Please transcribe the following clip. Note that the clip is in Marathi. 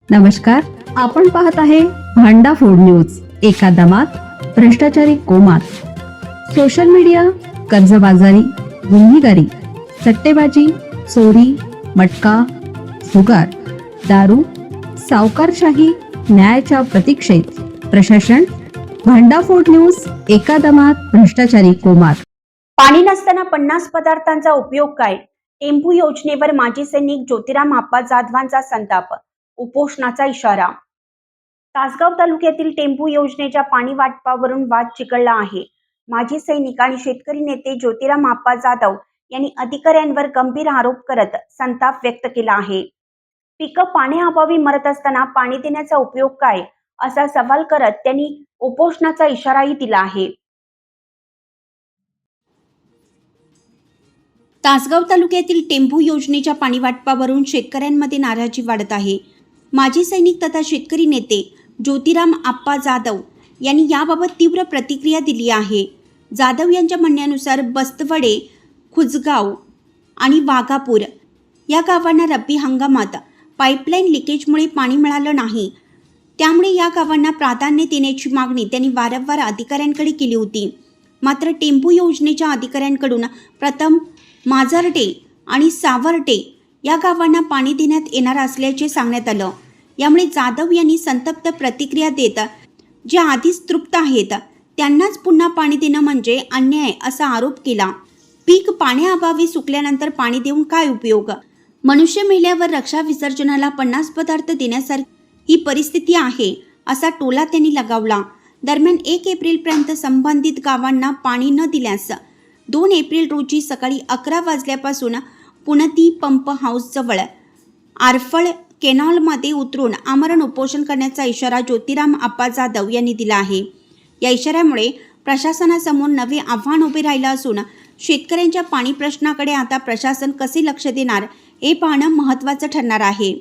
नमस्कार, आपण पाहत आहे भांडा फोड न्यूज. एका दमात भ्रष्टाचारी कोमात. सोशल मीडिया, कर्जबाजारी, गुन्हेगारी, सट्टेबाजी, चोरी, मटका, जुगार, दारू, सावकारशाही, न्यायाच्या प्रतीक्षेत प्रशासन. भांडाफोड न्यूज. एका दमात भ्रष्टाचारी कोमात. पाणी नसताना 50 पदार्थांचा उपयोग काय? टेंबू योजनेवर माजी सैनिक ज्योतिराम आप्पा जाधवांचा संताप, उपोषणाचा इशारा. तासगाव तालुक्यातील टेंबू योजनेच्या पाणी वाटपावरून वाद चिघळला आहे. माजी सैनिक आणि शेतकरी नेते ज्योतिराम आप्पा जाधव यांनी अधिकाऱ्यांवर गंभीर आरोप करत संताप व्यक्त केला आहे. पिकं पाण्याअभावी मरत असताना पाणी देण्याचा उपयोग काय, असा सवाल करत त्यांनी उपोषणाचा इशाराही दिला आहे. तासगाव तालुक्यातील टेंबू योजनेच्या पाणी वाटपावरून शेतकऱ्यांमध्ये नाराजी वाढत आहे. माजी सैनिक तथा शेतकरी नेते ज्योतिराम आप्पा जाधव यांनी याबाबत तीव्र प्रतिक्रिया दिली आहे. जाधव यांच्या म्हणण्यानुसार बस्तवडे, खुजगाव आणि वाघापूर या गावांना रब्बी हंगामात पाईपलाईन लिकेजमुळे पाणी मिळालं नाही. त्यामुळे या गावांना प्राधान्य देण्याची मागणी त्यांनी वारंवार अधिकाऱ्यांकडे केली होती. मात्र टेंबू योजनेच्या अधिकाऱ्यांकडून प्रथम माजर्डे आणि सावर्डे या गावांना पाणी देण्यात येणार असल्याचे सांगण्यात आलं. यामुळे जाधव यांनी संतप्त प्रतिक्रिया देत जे आधीच तृप्त आहेत त्यांनाच पुन्हा पाणी देणं म्हणजे अन्याय असा आरोप केला. पीक पाण्याअभावी सुकल्यानंतर पाणी देऊन काय उपयोग? मनुष्य मेल्यावर रक्षा विसर्जनाला 50 पदार्थ देण्यासारखी ही परिस्थिती आहे असा टोला त्यांनी लगावला. दरम्यान 1 एप्रिलपर्यंत संबंधित गावांना पाणी न दिल्यास 2 एप्रिल रोजी सकाळी 11 वाजल्यापासून पुनती पंप हाऊसजवळ आरफळ केनॉलमध्ये उतरून आमरण उपोषण करण्याचा इशारा ज्योतिराम आप्पा जाधव यांनी दिला आहे. या इशाऱ्यामुळे प्रशासनासमोर नवे आव्हान उभे राहिलं असून शेतकऱ्यांच्या पाणी प्रश्नाकडे आता प्रशासन कसे लक्ष देणार हे पाहणं महत्त्वाचं ठरणार आहे.